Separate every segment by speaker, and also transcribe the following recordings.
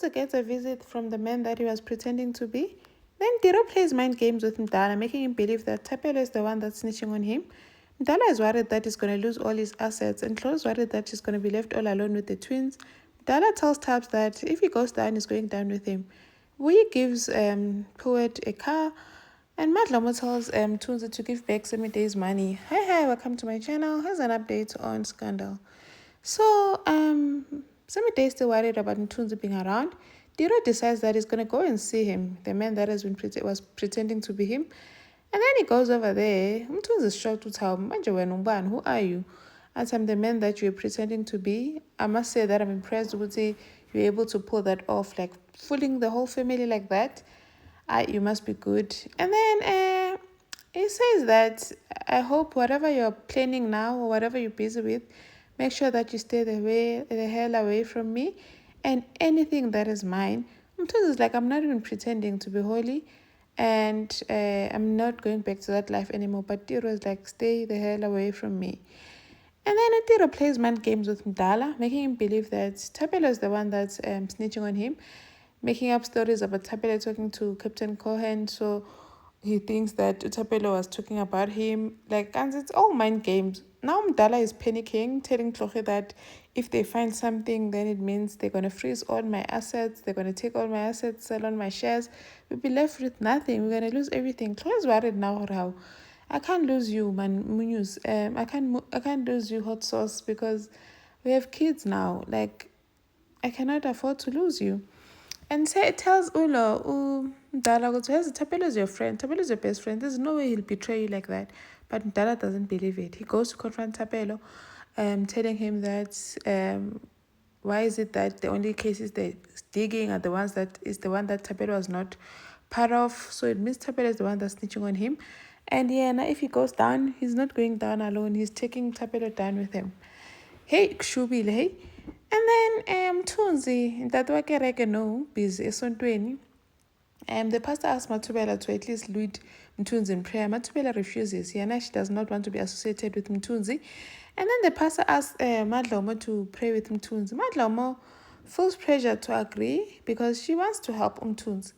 Speaker 1: Mtunzi gets a visit from the man that he was pretending to be. Then Tiro plays mind games with Mdala, making him believe that Thapelo is the one that's snitching on him. Mdala is worried that he's going to lose all his assets, and Chloe is worried that she's going to be left all alone with the twins. Mdala tells Taps that if he goes down, he's going down with him. Wee gives Poet a car, and Madlomo tells Mtunzi to give back Semide's money. Hi, welcome to my channel. Here's an update on Scandal. So, Semide is still worried about Mtunzi being around. Tiro decides that he's going to go and see him, the man that was pretending to be him. And then he goes over there. Mtunzi is shocked to tell him, who are you? As I'm the man that you're pretending to be. I must say that I'm impressed with you. You're able to pull that off, like fooling the whole family like that. You must be good. And then he says that I hope whatever you're planning now or whatever you're busy with, make sure that you stay the hell away from me and anything that is mine. Mtunzi is like, I'm not even pretending to be holy, and I'm not going back to that life anymore. But Tiro is like, stay the hell away from me. And then Tiro plays mind games with Mdala, making him believe that Thapelo is the one that's snitching on him, making up stories about Thapelo talking to Captain Cohen. So he thinks that Thapelo was talking about him. And it's all mind games. Now Mdala is panicking, telling Tlogge that if they find something, then it means they're going to freeze all my assets. They're going to take all my assets, sell on my shares. We'll be left with nothing. We're going to lose everything. Tlogge is worried now how I can't lose you, man, Munoz. I can't lose you, hot sauce, because we have kids now. I cannot afford to lose you. And say it tells Ulo, Mdala, Thapelo is your friend. Thapelo is your best friend. There's no way he'll betray you like that. But Mdala doesn't believe it. He goes to confront Thapelo, telling him that why is it that the only cases they're digging are the one that Thapelo was not part of. So it means Thapelo is the one that's snitching on him. And yeah, now if he goes down, he's not going down alone. He's taking Thapelo down with him. Hey, Kshubile, hey. And then Mtunzi, Ntate Kereke no busy esontweni. The pastor asks Mathubela to at least lead Mtunzi in prayer. Mathubela refuses. She does not want to be associated with Mtunzi. And then the pastor asks Madlomo to pray with Mtunzi. Madlomo feels pressure to agree because she wants to help Mtunzi.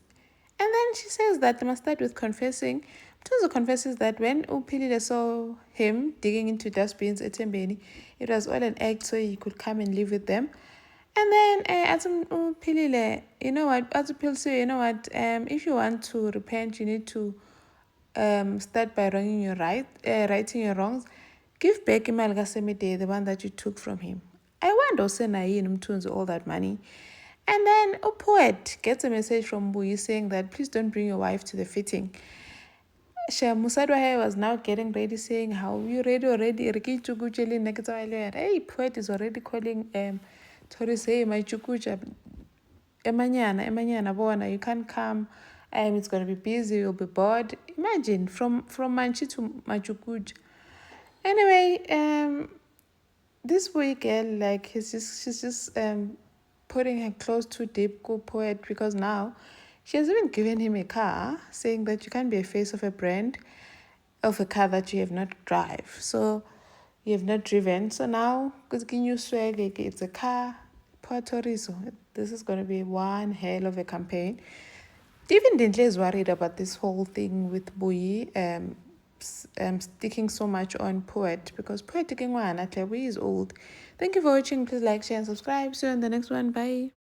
Speaker 1: And then she says that they must start with confessing. Mtunzi confesses that when Uphilile saw him digging into dustbins at Tembeni, it was all an act so he could come and live with them. And then Uphilile, you know what, if you want to repent, you need to start by righting your wrongs. Give back imali kaSemide, the one that you took from him. I wonder Senayin Mtunzi all that money. And then a poet gets a message from Buyi saying that please don't bring your wife to the fitting. Musadwahe was now getting ready, saying, how you ready already? Hey, poet is already calling Tori, say, my chukucha, Emanyana, Bona, you can't come. It's gonna be busy, you'll be bored. Imagine from Manchi to Machukuj. Anyway, this boy girl, she's just putting her clothes too deep, go poet, because now she has even given him a car, saying that you can't be a face of a brand of a car that you have not drive. So you have not driven. So now, because you swag, it's a car, Puerto Rico. This is going to be one hell of a campaign. Even Dintle is worried about this whole thing with Buyi sticking so much on Poet, because Poet taking one at Buyi is old. Thank you for watching. Please like, share, and subscribe. See you in the next one. Bye.